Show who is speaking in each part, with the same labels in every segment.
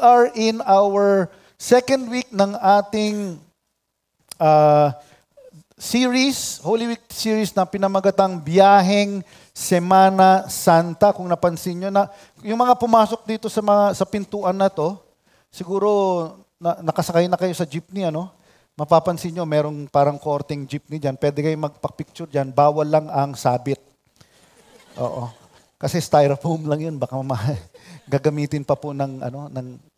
Speaker 1: are in our second week ng ating series, Holy Week series na pinamagatang Biyaheng Semana Santa. Kung napansin nyo na, yung mga pumasok dito sa pintuan na to, siguro nakasakay na kayo sa jeepney, ano? Mapapansin nyo, merong parang korteng jeepney dyan. Pwede kayo magpa-picture dyan. Bawal lang ang sabit. Oo. Kasi styrofoam lang yun. Baka gagamitin pa po ng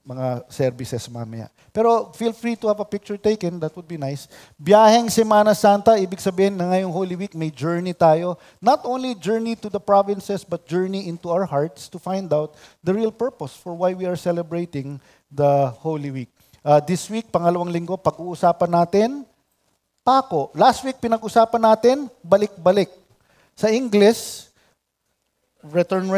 Speaker 1: mga services mamaya. Pero feel free to have a picture taken. That would be nice. Biyaheng Semana Santa, ibig sabihin na ngayong Holy Week, may journey tayo. Not only journey to the provinces, but journey into our hearts to find out the real purpose for why we are celebrating the Holy Week. This week, pangalawang linggo, pag-uusapan natin, pako. Last week, pinag-usapan natin, balik-balik. Sa English, return.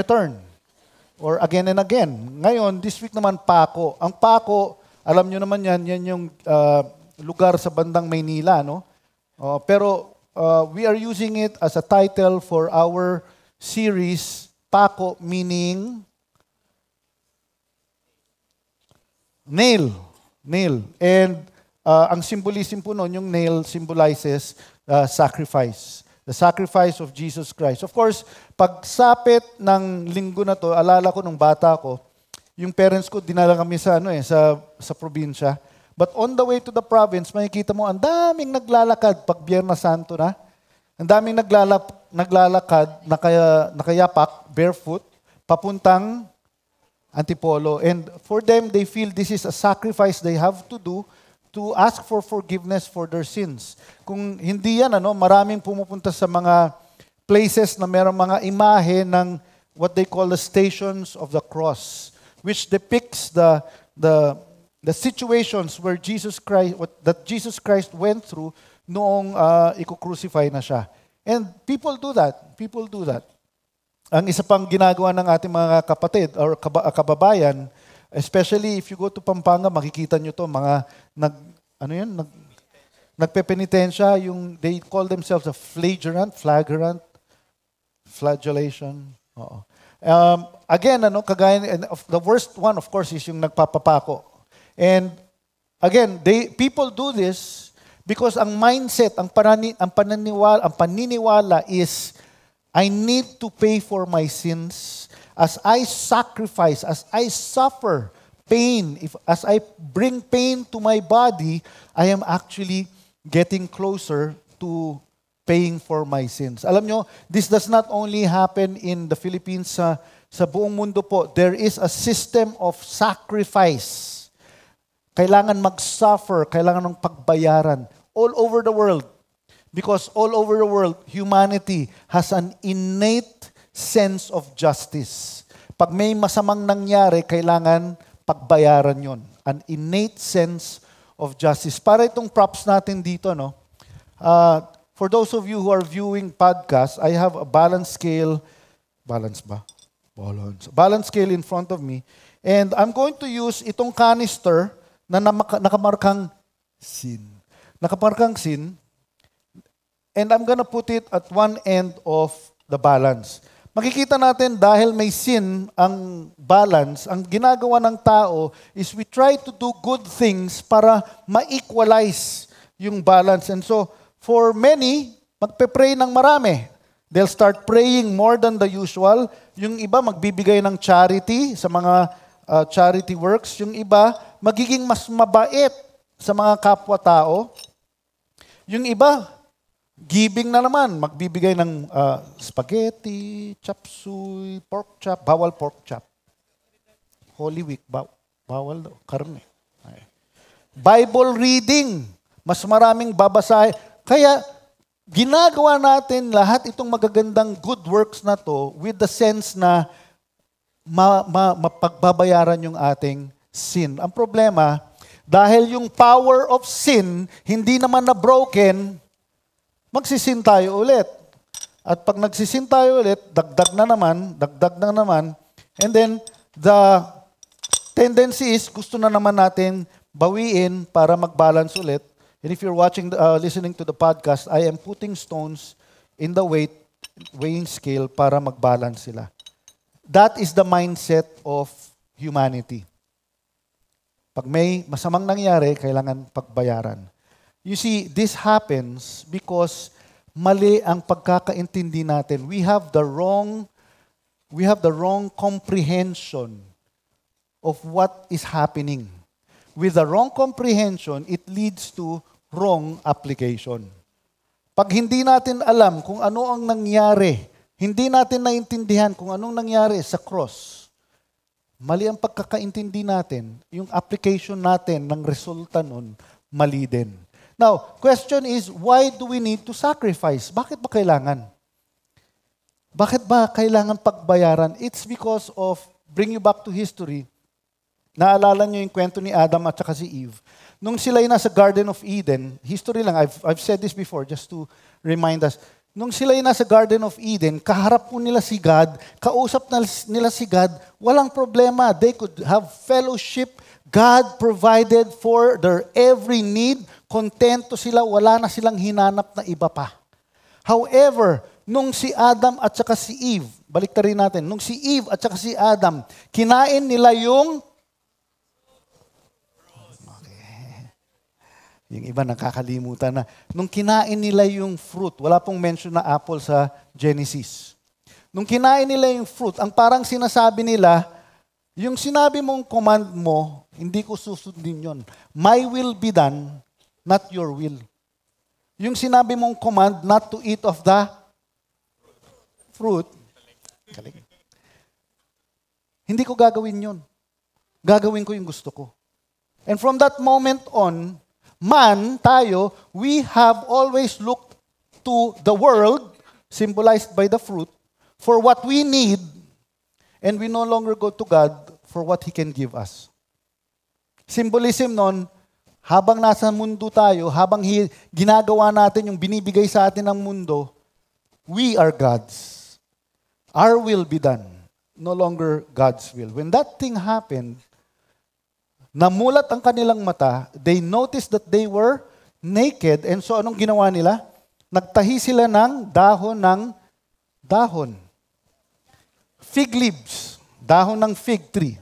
Speaker 1: Or again and again. Ngayon, this week naman, pako. Ang pako, alam nyo naman yan yung lugar sa bandang Maynila, no? Pero we are using it as a title for our series, pako, meaning nail. And ang symbolism po nun, yung nail symbolizes sacrifice. The sacrifice of Jesus Christ. Of course, pagsapit ng linggo na to, alala ko nung bata ko, yung parents ko dinala kami sa probinsya. But on the way to the province, makikita mo, ang daming naglalakad pag Biyernes Santo na. Ang daming naglalakad, nakayapak, barefoot, papuntang Antipolo. And for them, they feel this is a sacrifice they have to do to ask for forgiveness for their sins. Kung hindi yan, maraming pumupunta sa mga places na mayroong mga imahe ng what they call the Stations of the Cross, which depicts the situations where Jesus Christ went through noong iko-crucify na siya. And people do that. Ang isa pang ginagawa ng ating mga kapatid or kababayan, especially if you go to Pampanga, makikita nyo to, mga nagpepenitensya, they call themselves a flagellation. Oo. Again, kagaya, the worst one, of course, is yung nagpapapako. And again, people do this because ang mindset, ang paniniwala is, I need to pay for my sins. As I sacrifice, as I suffer pain, as I bring pain to my body, I am actually getting closer to paying for my sins. Alam nyo, this does not only happen in the Philippines, sa buong mundo po. There is a system of sacrifice. Kailangan mag-suffer, kailangan ng pagbayaran. All over the world. Because all over the world, humanity has an innate sense of justice. Pag may masamang nangyari, kailangan pagbayaran yon. An innate sense of justice. Para itong props natin dito, for those of you who are viewing podcast, I have a balance scale in front of me. And I'm going to use itong canister na nakamarkang sin. And I'm gonna put it at one end of the balance. Makikita natin dahil may sin ang balance, ang ginagawa ng tao is we try to do good things para ma-equalize yung balance. And so, for many, magpe-pray ng marami. They'll start praying more than the usual. Yung iba, magbibigay ng charity sa mga charity works. Yung iba, magiging mas mabait sa mga kapwa-tao. Yung iba, giving na naman, magbibigay ng spaghetti, chapsuy, pork chop, bawal pork chop. Holy Week, bawal daw, karne. Bible reading, mas maraming babasahin. Kaya, ginagawa natin lahat itong magagandang good works na to with the sense na mapagbabayaran yung ating sin. Ang problema, dahil yung power of sin, hindi naman na broken, magsisin tayo ulit. At pag nagsisin tayo ulit, dagdag na naman, and then the tendency is gusto na naman natin bawiin para mag-balance ulit. And if you're listening to the podcast, I am putting stones in the weighing scale para mag-balance sila. That is the mindset of humanity. Pag may masamang nangyari, kailangan pagbayaran. You see, this happens because mali ang pagkakaintindi natin. We have the wrong comprehension of what is happening. With the wrong comprehension, it leads to wrong application. Pag hindi natin alam kung ano ang nangyari, hindi natin naintindihan kung anong nangyari sa cross, mali ang pagkakaintindi natin, yung application natin ng resulta nun, mali din. Now, question is, why do we need to sacrifice? Bakit ba kailangan? Bakit ba kailangan pagbayaran? It's because of, bring you back to history, naalala niyo yung kwento ni Adam at saka si Eve. Nung sila'y nasa Garden of Eden, history lang, I've said this before just to remind us. Nung sila'y nasa Garden of Eden, kaharap po nila si God, kausap nila si God, walang problema. They could have fellowship. God provided for their every need. Kontento sila, wala na silang hinanap na iba pa. However, nung si Adam at saka si Eve, baliktarin natin, nung si Eve at saka si Adam, kinain nila yung yung iba nakakalimutan na. Nung kinain nila yung fruit, wala pong mention na apple sa Genesis. Nung kinain nila yung fruit, ang parang sinasabi nila, yung sinabi mong command mo, hindi ko susundin yon. My will be done, not your will. Yung sinabi mong command not to eat of the fruit, hindi ko gagawin yon. Gagawin ko yung gusto ko. And from that moment on, tayo, we have always looked to the world, symbolized by the fruit, for what we need, and we no longer go to God for what He can give us. Symbolism nun, habang nasa mundo tayo, habang ginagawa natin yung binibigay sa atin ng mundo, we are God's. Our will be done, no longer God's will. When that thing happened, namulat ang kanilang mata, they noticed that they were naked, and so anong ginawa nila? Nagtahi sila ng dahon. Fig leaves, dahon ng fig tree.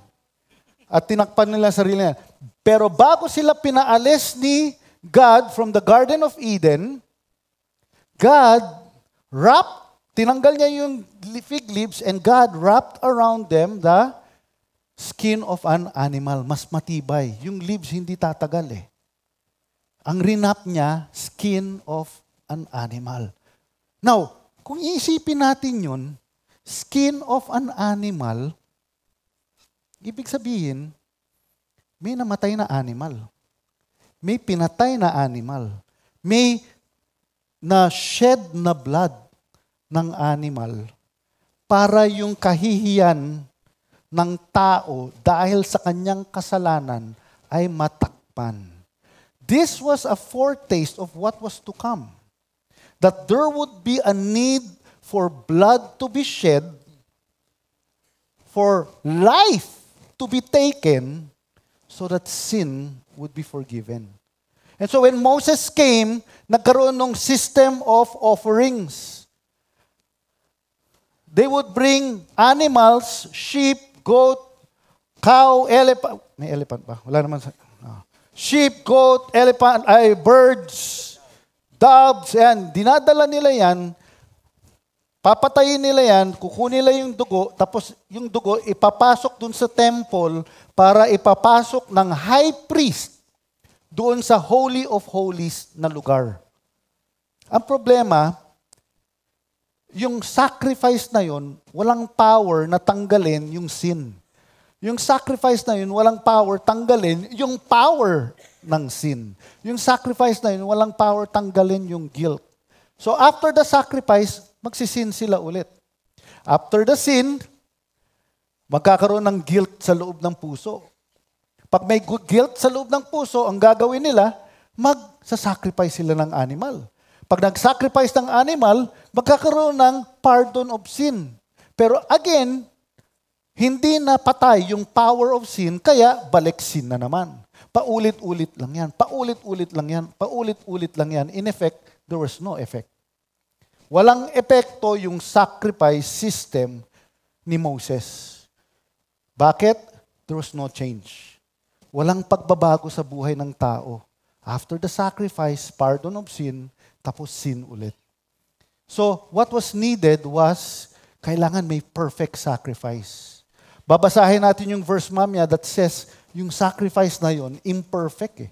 Speaker 1: At tinakpan nila sarili nila. Pero bago sila pinaalis ni God from the Garden of Eden, God tinanggal niya yung fig leaves, and God wrapped around them the skin of an animal, mas matibay. Yung leaves hindi tatagal eh. Ang rinap niya, skin of an animal. Now, kung iisipin natin yun, skin of an animal, ibig sabihin, may namatay na animal. May pinatay na animal. May na-shed na blood ng animal para yung kahihiyan ng tao dahil sa kanyang kasalanan ay matakpan. This was a foretaste of what was to come. That there would be a need for blood to be shed, for life to be taken, so that sin would be forgiven. And so when Moses came, nagkaroon ng system of offerings. They would bring animals, sheep, goat, cow, elephant. May elephant ba? Wala naman sa... Sheep, goat, elephant, birds, doves, yan. Dinadala nila yan. Papatayin nila yan, kukunin nila yung dugo, tapos yung dugo ipapasok dun sa temple para ipapasok ng high priest doon sa Holy of Holies na lugar. Ang problema, yung sacrifice na yun, walang power na tanggalin yung sin. Yung sacrifice na yun, walang power tanggalin yung power ng sin. Yung sacrifice na yun, walang power tanggalin yung guilt. So after the sacrifice, magsisin sila ulit. After the sin, magkakaroon ng guilt sa loob ng puso. Pag may guilt sa loob ng puso, ang gagawin nila, magsasacrifice sila ng animal. Pag nag-sacrifice ng animal, magkakaroon ng pardon of sin. Pero again, hindi na patay yung power of sin, kaya balik sin na naman. Paulit-ulit lang yan. Paulit-ulit lang yan. Paulit-ulit lang yan. In effect, there was no effect. Walang epekto yung sacrifice system ni Moses. Bakit? There was no change. walang pagbabago sa buhay ng tao. After the sacrifice, pardon of sin, tapos sin ulit. So, what was needed was, kailangan may perfect sacrifice. Babasahin natin yung verse mamaya that says, yung sacrifice na yon imperfect eh.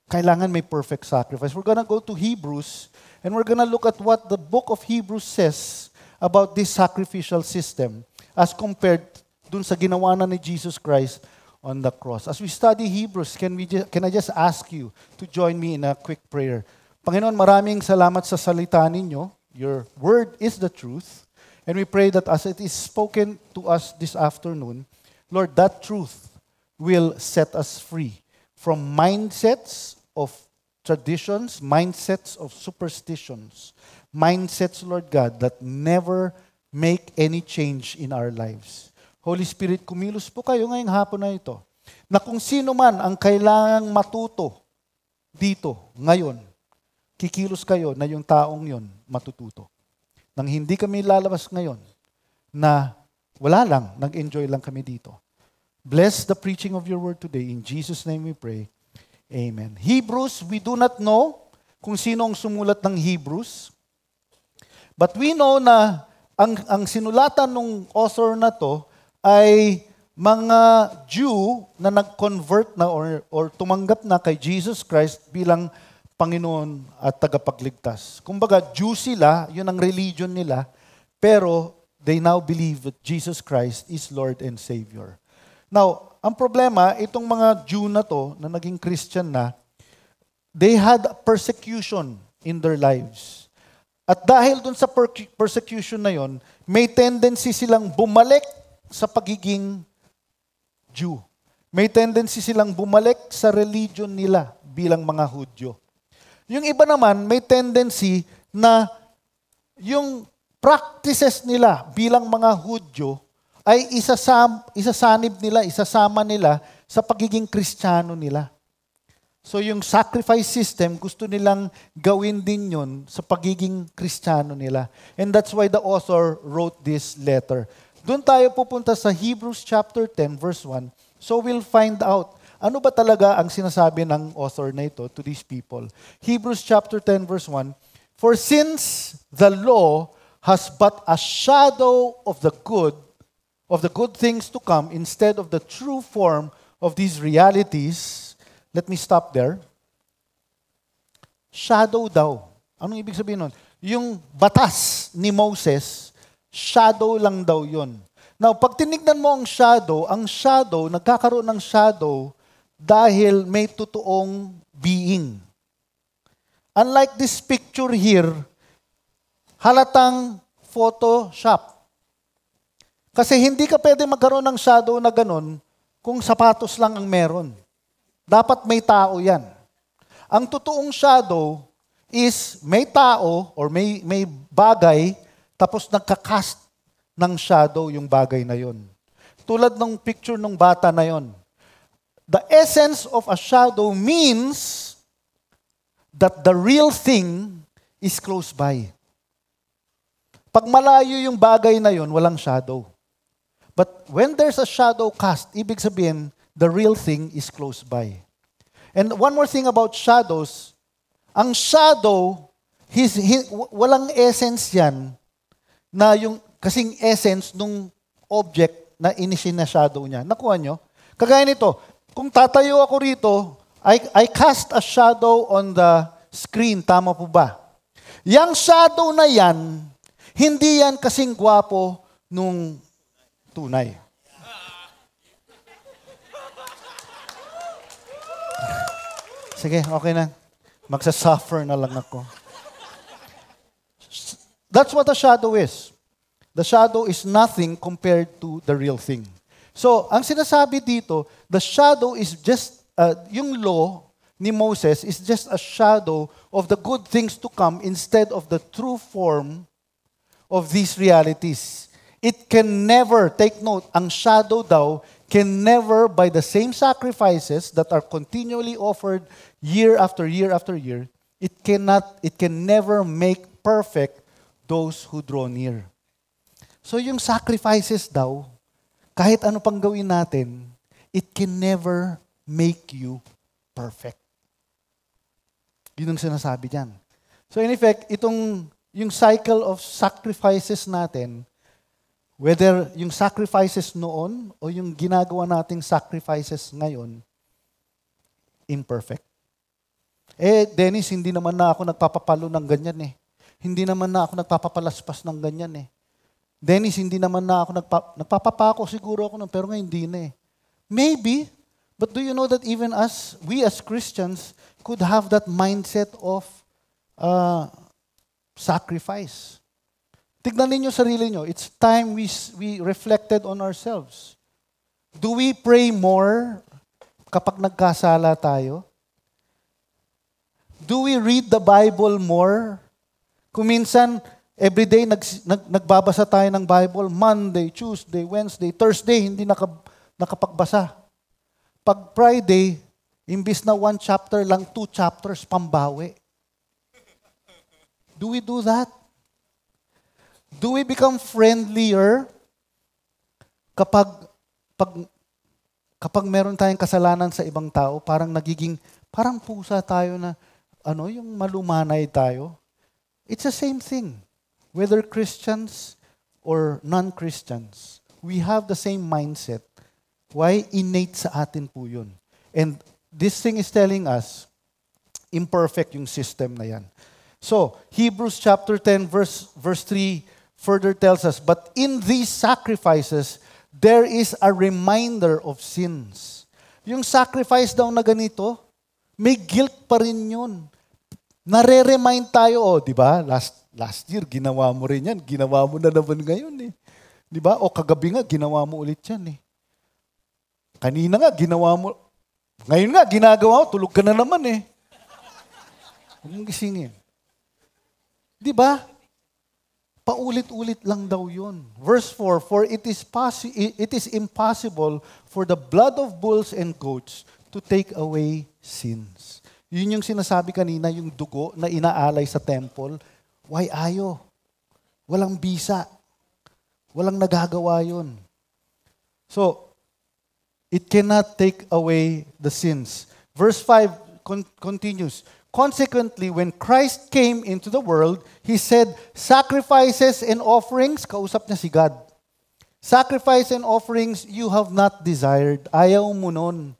Speaker 1: Kailangan may perfect sacrifice. We're gonna go to Hebrews, and we're gonna look at what the book of Hebrews says about this sacrificial system as compared dun sa ginawa na ni Jesus Christ on the cross. As we study Hebrews, can I just ask you to join me in a quick prayer? Panginoon, maraming salamat sa salita ninyo. Your word is the truth. And we pray that as it is spoken to us this afternoon, Lord, that truth will set us free from mindsets of traditions, mindsets of superstitions, mindsets, Lord God, that never make any change in our lives. Holy Spirit, kumilos po kayo ngayong hapon na ito, na kung sino man ang kailangang matuto dito, ngayon, kikilos kayo na yung taong yon matututo. Nang hindi kami lalabas ngayon, na wala lang, nag-enjoy lang kami dito. Bless the preaching of your word today. In Jesus' name we pray. Amen. Hebrews, we do not know kung sino ang sumulat ng Hebrews, but we know na ang sinulatan ng author na to ay mga Jew na nag-convert na or tumanggap na kay Jesus Christ bilang Panginoon at tagapagligtas. Kumbaga, Jew sila, yun ang religion nila, pero they now believe that Jesus Christ is Lord and Savior. Now, ang problema, itong mga Jew na to, na naging Christian na, they had persecution in their lives. At dahil dun sa persecution na yon, may tendency silang bumalik sa pagiging Jew. May tendency silang bumalik sa religion nila bilang mga Hudyo. Yung iba naman, may tendency na yung practices nila bilang mga Hudyo ay isasanib nila, isasama nila sa pagiging Kristiyano nila. So yung sacrifice system, gusto nilang gawin din yun sa pagiging Kristiyano nila. And that's why the author wrote this letter. Doon tayo pupunta sa Hebrews chapter 10, verse 1. So we'll find out, ano ba talaga ang sinasabi ng author na ito to these people? Hebrews chapter 10, verse 1. For since the law has but a shadow of the good things to come instead of the true form of these realities, let me stop there. Shadow daw. Anong ibig sabihin nun? Yung batas ni Moses, shadow lang daw yun. Now, pag tinignan mo ang shadow, nagkakaroon ng shadow dahil may totoong being. Unlike this picture here, halatang Photoshop. Kasi hindi ka pwede magkaroon ng shadow na ganun kung sapatos lang ang meron. Dapat may tao yan. Ang totoong shadow is may tao or may bagay tapos nagka-cast ng shadow yung bagay na yon. Tulad ng picture ng bata na yon. The essence of a shadow means that the real thing is close by. Pag malayo yung bagay na yon, walang shadow. But when there's a shadow cast, ibig sabihin, the real thing is close by. And one more thing about shadows, ang shadow, walang essence yan, na yung kasing essence nung object na inisinashadow niya. Nakuha nyo? Kagaya nito, kung tatayo ako rito, I cast a shadow on the screen. Tama po ba? Yang shadow na yan, hindi yan kasing gwapo nung tunay. Sige, okay na. Magsasuffer na lang ako. That's what a shadow is. The shadow is nothing compared to the real thing. So, ang sinasabi dito, the shadow is just, yung law ni Moses is just a shadow of the good things to come instead of the true form of these realities. It can never, take note, ang shadow daw can never, by the same sacrifices that are continually offered year after year after year, it can never make perfect those who draw near. So yung sacrifices daw, kahit ano pang gawin natin, it can never make you perfect. Yun ang sinasabi diyan. So in effect, yung cycle of sacrifices natin, whether yung sacrifices noon o yung ginagawa nating sacrifices ngayon, imperfect. Dennis, hindi naman na ako nagpapapalo ng ganyan eh. Hindi naman na ako nagpapapalaspas ng ganyan eh. Dennis, hindi naman na ako nagpapapako siguro ako, pero ngayon hindi na eh. Maybe, but do you know that even we as Christians could have that mindset of sacrifice? Tignan ninyo sarili nyo. It's time we reflected on ourselves. Do we pray more kapag nagkasala tayo? Do we read the Bible more? Kung minsan, everyday nagbabasa tayo ng Bible, Monday, Tuesday, Wednesday, Thursday, hindi nakapagbasa. Pag Friday, imbis na 1 chapter lang, 2 chapters, pambawi. Do we do that? Do we become friendlier kapag meron tayong kasalanan sa ibang tao, parang pusa tayo na, yung malumanay tayo? It's the same thing. Whether Christians or non-Christians, we have the same mindset. Why? Innate sa atin po yun. And this thing is telling us, imperfect yung system na yan. So, Hebrews chapter 10 verse 3 further tells us, but in these sacrifices, there is a reminder of sins. Yung sacrifice daw na ganito, may guilt pa rin yun. Nare-remind tayo, di ba? Last year, ginawa mo rin yan. Ginawa mo na naman ngayon eh. Di ba? O kagabi nga, ginawa mo ulit yan eh. Kanina nga, ginawa mo. Ngayon nga, ginagawa mo, tulog ka na naman eh. Huwag mong gisingin. Di ba? Paulit-ulit lang daw yun. Verse 4, for it is impossible for the blood of bulls and goats to take away sins. Yun yung sinasabi kanina, yung dugo na inaalay sa temple. Why ayo? Walang bisa. Walang nagagawa yun. So, it cannot take away the sins. Verse 5 continues, consequently, when Christ came into the world, He said, sacrifices and offerings, kausap niya si God. Sacrifice and offerings you have not desired. Ayaw mo nun.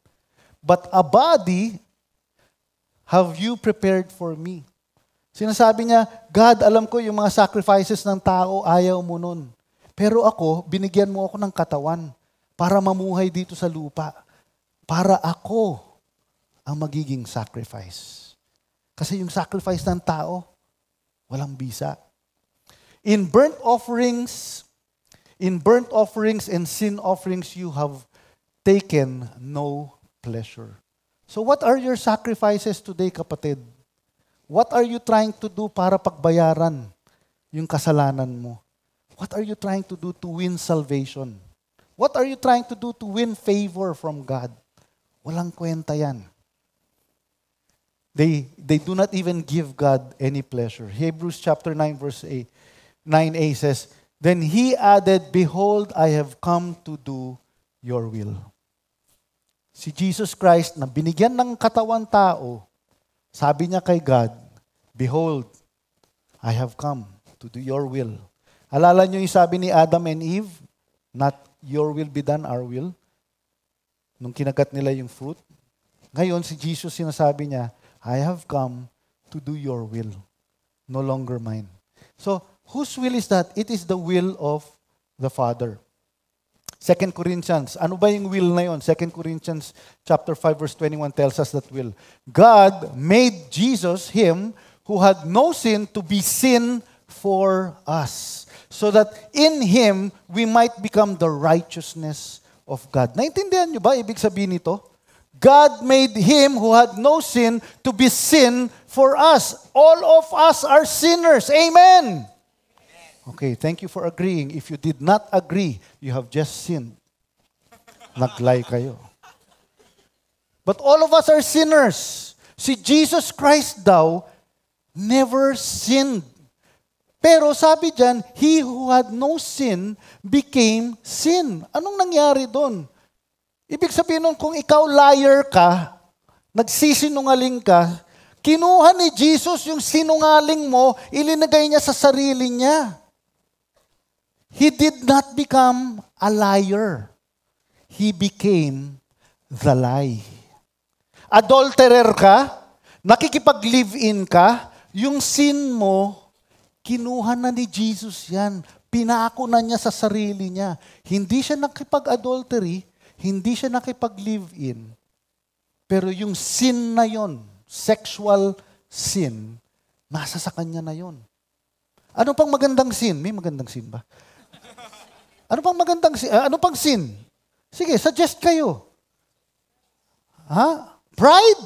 Speaker 1: But a body have you prepared for me. Sinasabi niya, God, alam ko yung mga sacrifices ng tao, ayaw mo nun. Pero ako, binigyan mo ako ng katawan para mamuhay dito sa lupa. Para ako ang magiging sacrifice. Kasi yung sacrifice ng tao, walang bisa. In burnt offerings and sin offerings, you have taken no pleasure. So what are your sacrifices today, kapatid? What are you trying to do para pagbayaran yung kasalanan mo? What are you trying to do to win salvation? What are you trying to do to win favor from God? Walang kwenta yan. They do not even give God any pleasure. Hebrews chapter 9 verse 9a says, then He added, behold, I have come to do your will. Si Jesus Christ na binigyan ng katawan tao, sabi niya kay God, behold, I have come to do your will. Alala niyo yung sabi ni Adam and Eve, not your will be done, our will. Nung kinagat nila yung fruit. Ngayon, si Jesus sinasabi niya, I have come to do your will, no longer mine. So, whose will is that? It is the will of the Father. 2 Corinthians, ano ba yung will na yun? 2 Corinthians chapter 5 verse 21 tells us that will. God made Jesus, Him, who had no sin, to be sin for us, so that in Him we might become the righteousness of God. Naintindihan nyo ba ibig sabihin nito? God made Him who had no sin to be sin for us. All of us are sinners. Amen! Okay, thank you for agreeing. If you did not agree, you have just sinned. Nag-lie kayo. But all of us are sinners. Si Jesus Christ daw never sinned. Pero sabi dyan, He who had no sin became sin. Anong nangyari doon? Ibig sabihin nun, kung ikaw liar ka, nagsisinungaling ka, kinuha ni Jesus yung sinungaling mo, ilinagay niya sa sarili niya. He did not become a liar. He became the lie. Adulterer ka, nakikipag-live-in ka, yung sin mo, kinuha na ni Jesus yan. Pinako na niya sa sarili niya. Hindi siya nakipag-adultery, hindi siya nakipag-live-in. Pero yung sin na yon, sexual sin, nasa sa kanya na yon. Ano pang magandang sin? May magandang sin ba? Ano pang magandang sin? Ano pang sin? Sige, suggest kayo. Pride?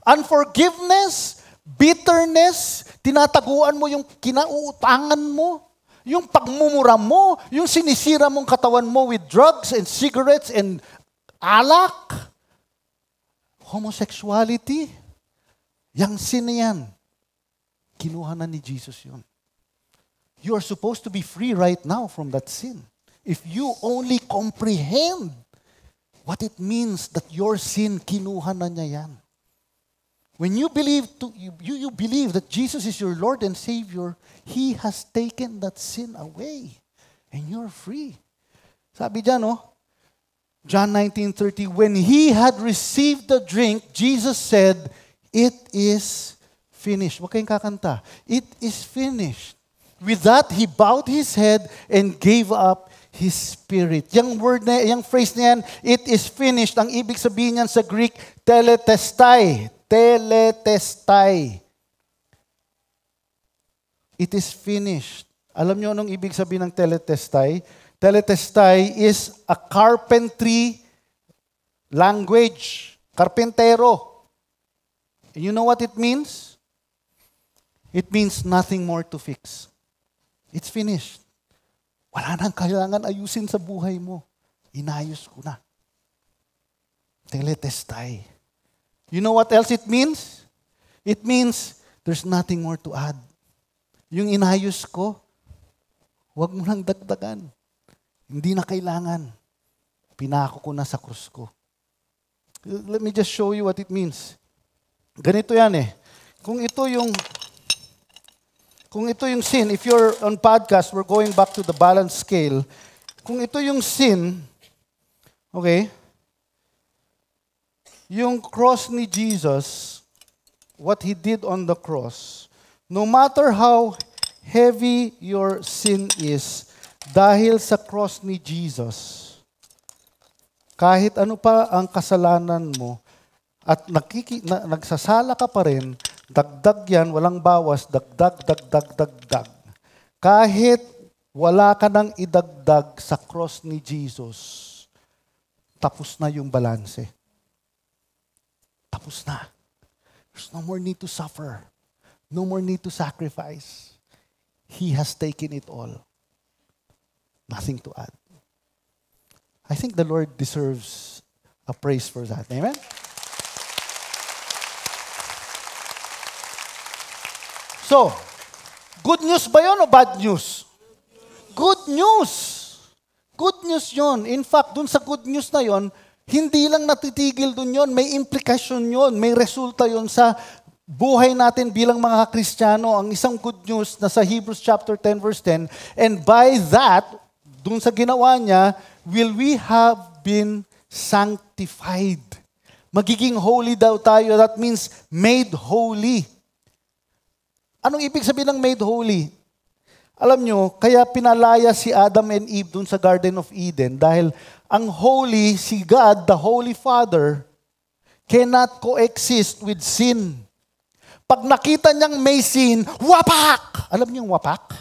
Speaker 1: Unforgiveness? Bitterness? Tinataguan mo yung kinauutangan mo? Yung pagmumura mo? Yung sinisira mong katawan mo with drugs and cigarettes and alak? Homosexuality? Yang sin na yan. Kinuha na ni Jesus yun. You are supposed to be free right now from that sin. If you only comprehend what it means that your sin, kinuha na niya yan. When you believe you believe that Jesus is your Lord and Savior, He has taken that sin away. And you're free. Sabi dyan, John 19:30, when He had received the drink, Jesus said, "It is finished." Huwag kayong kakanta. It is finished. With that, He bowed His head and gave up His spirit. Yung word na, yung phrase na yan, it is finished. Ang ibig sabihin niyan sa Greek, teletestai. Teletestai. It is finished. Alam niyo anong ibig sabihin ng teletestai? Teletestai is a carpentry language. Karpentero. And you know what it means? It means nothing more to fix. It's finished. Wala nang kailangan ayusin sa buhay mo. Inayos ko na. Teletestai. You know what else it means? It means there's nothing more to add. Yung inayos ko, huwag mo nang dagdagan. Hindi na kailangan. Pinako ko na sa krus ko. Let me just show you what it means. Ganito yan Kung ito yung sin, if you're on podcast, we're going back to the balance scale. Kung ito yung sin, okay, yung cross ni Jesus, what He did on the cross, no matter how heavy your sin is, dahil sa cross ni Jesus, kahit ano pa ang kasalanan mo, at nagsasala ka pa rin, dagdag yan, walang bawas, dagdag. Kahit wala ka nang idagdag sa cross ni Jesus, tapos na yung balanse. Tapos na. There's no more need to suffer. No more need to sacrifice. He has taken it all. Nothing to add. I think the Lord deserves a praise for that. Amen? So, good news ba yun o bad news? Good news. Good news yun. In fact, dun sa good news na yun, hindi lang natitigil dun yun. May implication yun. May resulta yun sa buhay natin bilang mga Kristiyano. Ang isang good news na sa Hebrews chapter 10 verse 10, and by that, dun sa ginawa niya, will we have been sanctified. Magiging holy daw tayo. That means made holy. Anong ibig sabihin ng made holy? Alam nyo, kaya pinalaya si Adam and Eve dun sa Garden of Eden dahil ang holy, si God, the Holy Father, cannot coexist with sin. Pag nakita niyang may sin, wapak! Alam niyo yung wapak?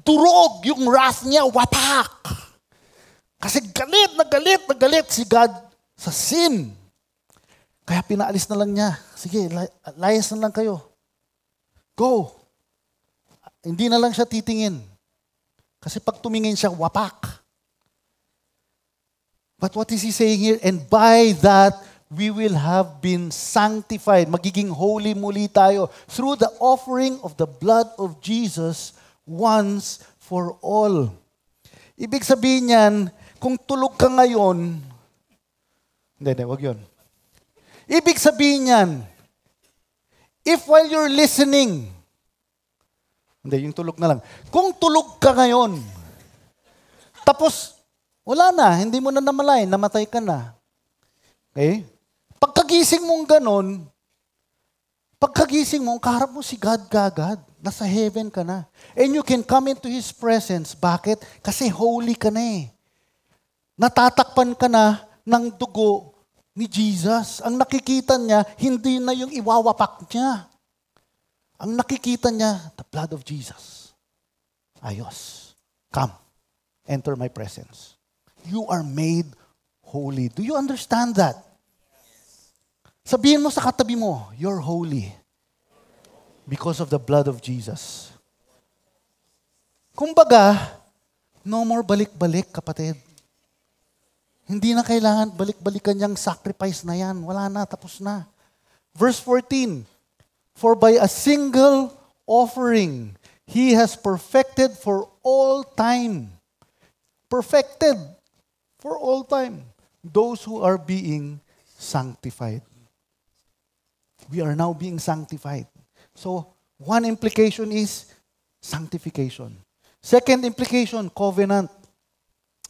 Speaker 1: Durog yung wrath niya, wapak! Kasi galit na galit si God sa sin. Kaya pinaalis na lang niya. Sige, layas na lang kayo. Go. Hindi na lang siya titingin. Kasi pag tumingin siya, wapak. But what is He saying here? And by that, we will have been sanctified. Magiging holy muli tayo through the offering of the blood of Jesus once for all. Ibig sabihin niyan, Kung tulog ka ngayon, hindi, wag yun. Ibig sabihin yan, if while you're listening, hindi, yung tulog na lang. Kung tulog ka ngayon, tapos, wala na, hindi mo na namalay, namatay ka na. Okay? Pagkagising mong ganon, kaharap mo si God kagad. Nasa heaven ka na. And you can come into His presence. Bakit? Kasi holy ka na eh. Natatakpan ka na ng dugo ni Jesus. Ang nakikita niya, hindi na yung iwawapak niya. Ang nakikita niya, the blood of Jesus. Ayos. Come. Enter my presence. You are made holy. Do you understand that? Sabihin mo sa katabi mo, you're holy. Because of the blood of Jesus. Kumbaga, no more balik-balik, kapatid. Hindi na kailangan balik-balikan yung sacrifice na yan. Wala na, tapos na. Verse 14, for by a single offering, He has perfected for all time. Perfected for all time. Those who are being sanctified. We are now being sanctified. So, one implication is sanctification. Second implication, covenant.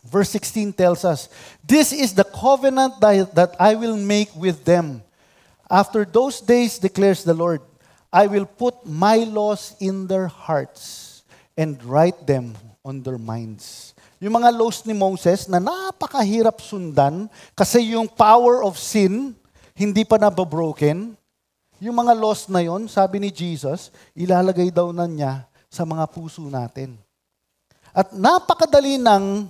Speaker 1: Verse 16 tells us, this is the covenant that I will make with them. After those days, declares the Lord, I will put my laws in their hearts and write them on their minds. Yung mga laws ni Moses na napakahirap sundan kasi yung power of sin hindi pa nababroken. Yung mga laws na yon, sabi ni Jesus, ilalagay daw na niya sa mga puso natin. At napakadali nang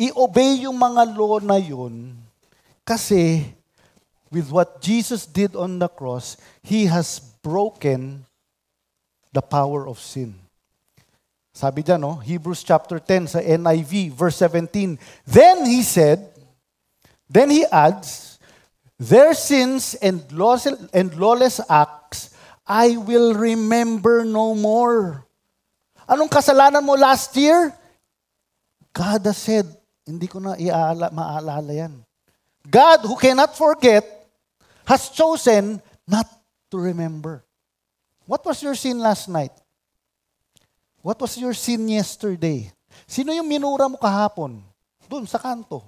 Speaker 1: i-obey yung mga law na yon kasi with what Jesus did on the cross, He has broken the power of sin. Sabi dyan, no? Hebrews chapter 10 sa NIV, verse 17. Then He adds, their sins and lawless acts, I will remember no more. Anong kasalanan mo last year? God has said, hindi ko na maalala yan. God, who cannot forget, has chosen not to remember. What was your sin last night? What was your sin yesterday? Sino yung minura mo kahapon? Doon sa kanto.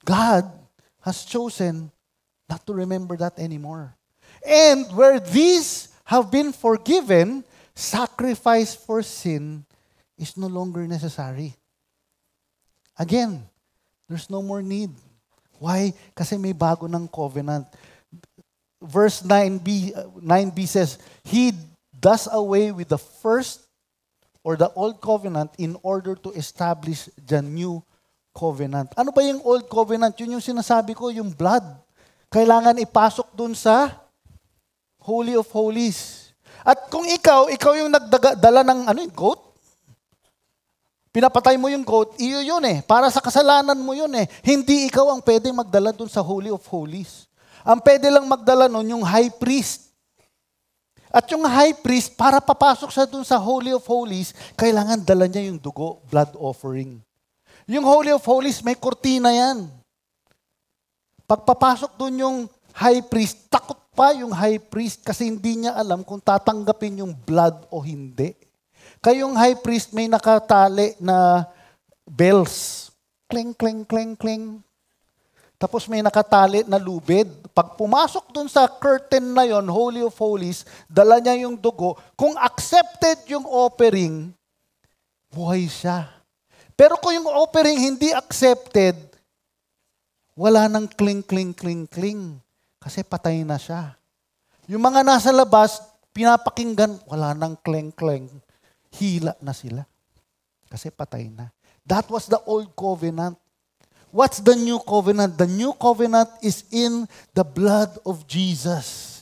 Speaker 1: God has chosen not to remember that anymore. And where these have been forgiven, sacrifice for sin is no longer necessary. Again, there's no more need. Why? Kasi may bago ng covenant. Verse 9b says, He does away with the first or the old covenant in order to establish the new covenant. Ano ba yung old covenant? Yun yung sinasabi ko, yung blood. Kailangan ipasok dun sa Holy of Holies. At kung ikaw yung nagdala ng goat, pinapatay mo yung goat, iyo yun eh. Para sa kasalanan mo yun eh. Hindi ikaw ang pwedeng magdala dun sa Holy of Holies. Ang pwede lang magdala nun yung high priest. At yung high priest, para papasok siya dun sa Holy of Holies, kailangan dala niya yung dugo, blood offering. Yung Holy of Holies, may kortina yan. Pagpapasok dun yung high priest, takot pa yung high priest kasi hindi niya alam kung tatanggapin yung blood o hindi. Kayong high priest may nakatali na bells. Kling, kling, kling, kling. Tapos may nakatali na lubid. Pag pumasok dun sa curtain na yon, Holy of Holies, dala niya yung dugo. Kung accepted yung offering, buhay siya. Pero kung yung offering hindi accepted, wala nang kling, kling, kling, kling. Kasi patay na siya. Yung mga nasa labas, pinapakinggan, wala nang kling, kling. Hila na sila. Kasi patay na. That was the old covenant. What's the new covenant? The new covenant is in the blood of Jesus.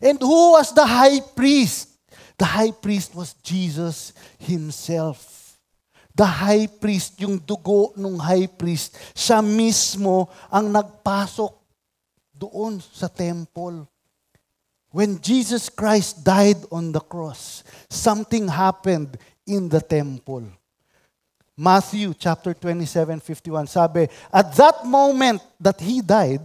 Speaker 1: And who was the high priest? The high priest was Jesus Himself. The high priest, yung dugo ng high priest, siya mismo ang nagpasok doon sa temple. When Jesus Christ died on the cross, something happened in the temple. Matthew chapter 27:51 sabi, at that moment that he died,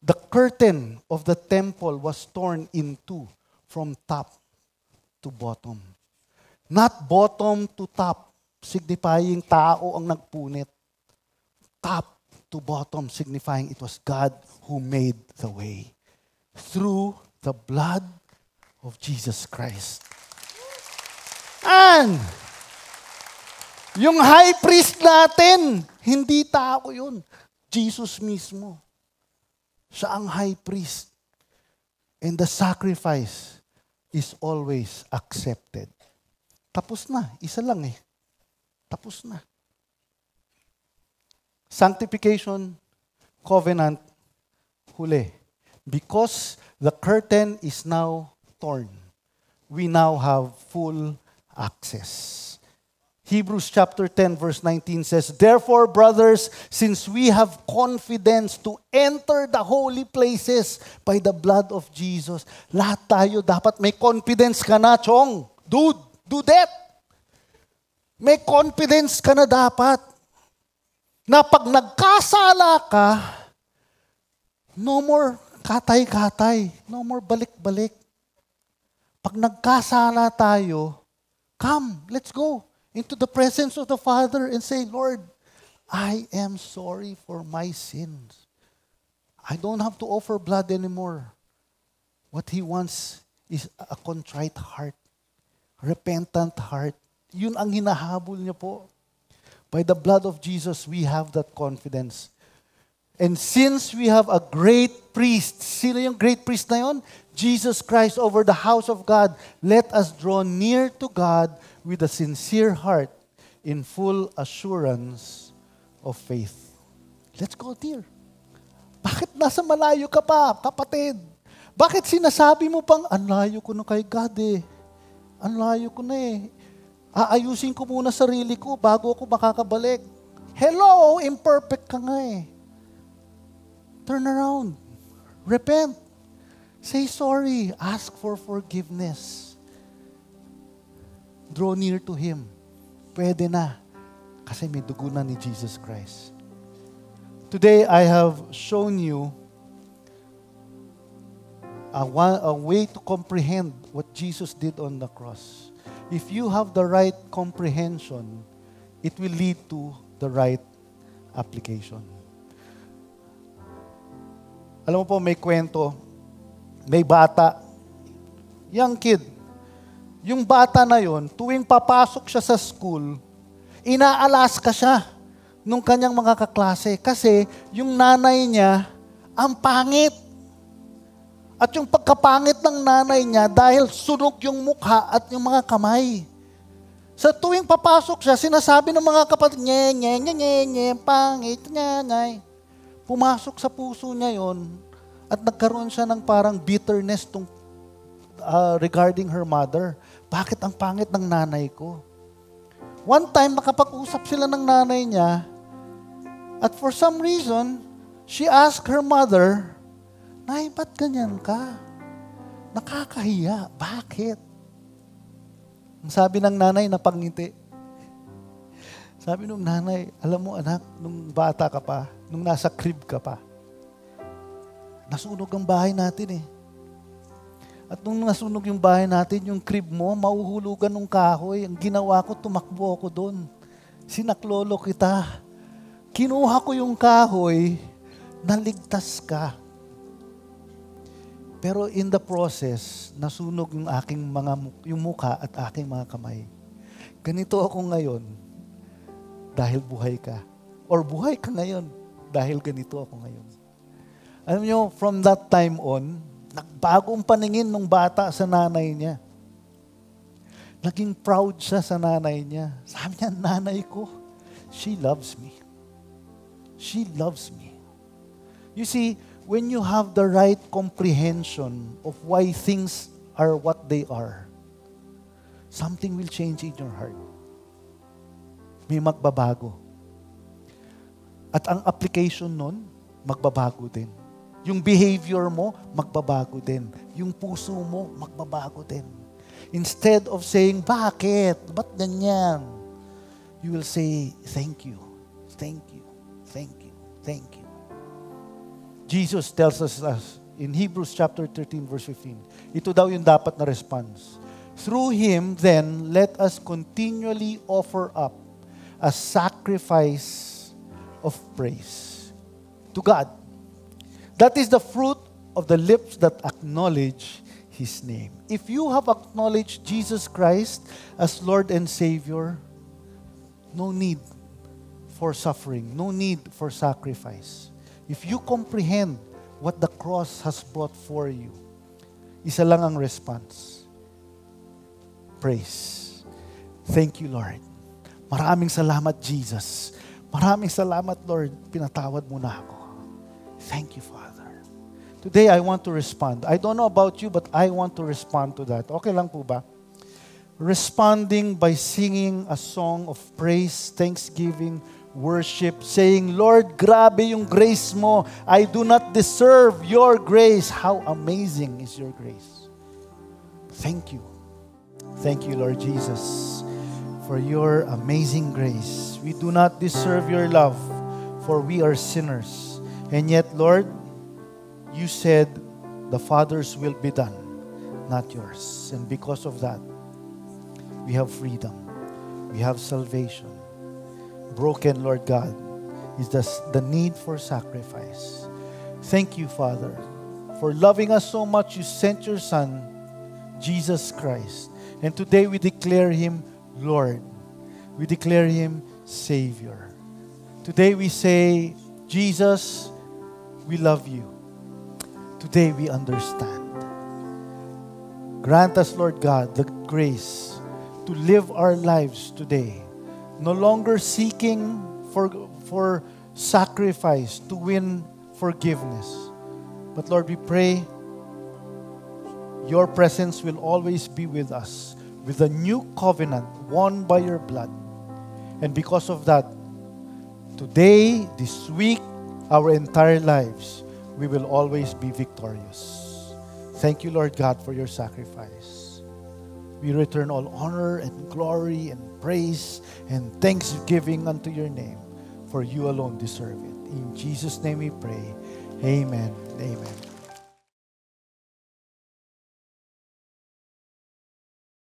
Speaker 1: the curtain of the temple was torn in two from top to bottom. Not bottom to top, signifying tao ang nagpunit. Top to bottom, signifying it was God who made the way through the blood of Jesus Christ. And yung high priest natin, hindi tao yun. Jesus mismo. Siya ang high priest. And the sacrifice is always accepted. Tapos na. Isa lang eh. Tapos na. Sanctification, covenant, huli. Because the curtain is now torn, we now have full access. Hebrews chapter 10 verse 19 says, therefore, brothers, since we have confidence to enter the holy places by the blood of Jesus, lahat tayo dapat may confidence ka na, Chong. Dude, do that. May confidence ka na dapat. Na pag nagkasala ka, no more katay-katay. No more balik-balik. Pag nagkasala tayo, come, let's go into the presence of the Father and say, Lord, I am sorry for my sins. I don't have to offer blood anymore. What He wants is a contrite heart, repentant heart. Yun ang hinahabol niya po. By the blood of Jesus, we have that confidence. And since we have a great priest, sino yung great priest na yun? Jesus Christ over the house of God. Let us draw near to God with a sincere heart in full assurance of faith. Let's go, dear. Bakit nasa malayo ka pa, kapatid? Bakit sinasabi mo pang, ang layo ko na kay God eh. Ang layo ko na eh. Aayusin ko muna sarili ko bago ako makakabalik. Hello, imperfect ka nga eh. Turn around. Repent. Say sorry. Ask for forgiveness. Draw near to Him. Pwede na. Kasi may dugo na ni Jesus Christ. Today, I have shown you a way to comprehend what Jesus did on the cross. If you have the right comprehension, it will lead to the right application. Alam mo po, may kwento, may bata, young kid. Yung bata na yon, tuwing papasok siya sa school, inaalaska siya nung kanyang mga kaklase kasi yung nanay niya, ang pangit. At yung pagkapangit ng nanay niya dahil sunog yung mukha at yung mga kamay. Sa tuwing papasok siya, sinasabi ng mga kapatid, pangit, nyay. Pumasok sa puso niya yon at nagkaroon siya ng parang bitterness regarding her mother. Bakit ang pangit ng nanay ko? One time, nakapag-usap sila ng nanay niya at for some reason, she asked her mother, Nay, ba't ganyan ka? Nakakahiya. Bakit? Ang sabi ng nanay, napangiti. Sabi nung nanay, alam mo anak, nung bata ka pa, nung nasa crib ka pa, nasunog ang bahay natin eh. At nung nasunog yung bahay natin, yung crib mo, mauhulugan ng kahoy. Ang ginawa ko, tumakbo ako doon. Sinaklolo kita. Kinuha ko yung kahoy, naligtas ka. Pero in the process, nasunog yung aking yung mukha at aking mga kamay. Ganito ako ngayon dahil buhay ka. Or buhay ka ngayon dahil ganito ako ngayon. Alam nyo, from that time on, nagbagong paningin ng bata sa nanay niya. Naging proud siya sa nanay niya. Sabi niya, nanay ko, she loves me. She loves me. You see, when you have the right comprehension of why things are what they are, something will change in your heart. May magbabago. At ang application nun, magbabago din. Yung behavior mo, magbabago din. Yung puso mo, magbabago din. Instead of saying, bakit? Ba't ganyan? you will say, thank you, thank you, thank you, thank you. Jesus tells us in Hebrews chapter 13 verse 15, ito daw yung dapat na response. Through Him, then, let us continually offer up a sacrifice of praise to God. That is the fruit of the lips that acknowledge His name. If you have acknowledged Jesus Christ as Lord and Savior, no need for suffering, no need for sacrifice. If you comprehend what the cross has brought for you, isa lang ang response. Praise. Thank you, Lord. Maraming salamat, Jesus. Maraming salamat, Lord. Pinatawad mo na ako. Thank you, Father. Today, I want to respond. I don't know about you, but I want to respond to that. Okay lang po ba? Responding by singing a song of praise, thanksgiving, worship, saying, Lord, grabe yung grace mo. I do not deserve your grace. How amazing is your grace. Thank you. Thank you, Lord Jesus, for your amazing grace. We do not deserve your love, for we are sinners. And yet, Lord, you said the Father's will be done, not yours. And because of that, we have freedom. We have salvation. Broken, Lord God, is the need for sacrifice. Thank you, Father, for loving us so much. You sent your Son, Jesus Christ. And today we declare Him Lord. We declare Him Savior. Today we say, Jesus, we love you. Today we understand. Grant us, Lord God, the grace to live our lives today, no longer seeking for sacrifice to win forgiveness. But Lord, we pray your presence will always be with us with a new covenant won by your blood. And because of that, today, this week, our entire lives, we will always be victorious. Thank you, Lord God, for your sacrifice. We return all honor and glory and praise and thanksgiving unto your name, for you alone deserve it. In Jesus' name we pray. Amen. Amen.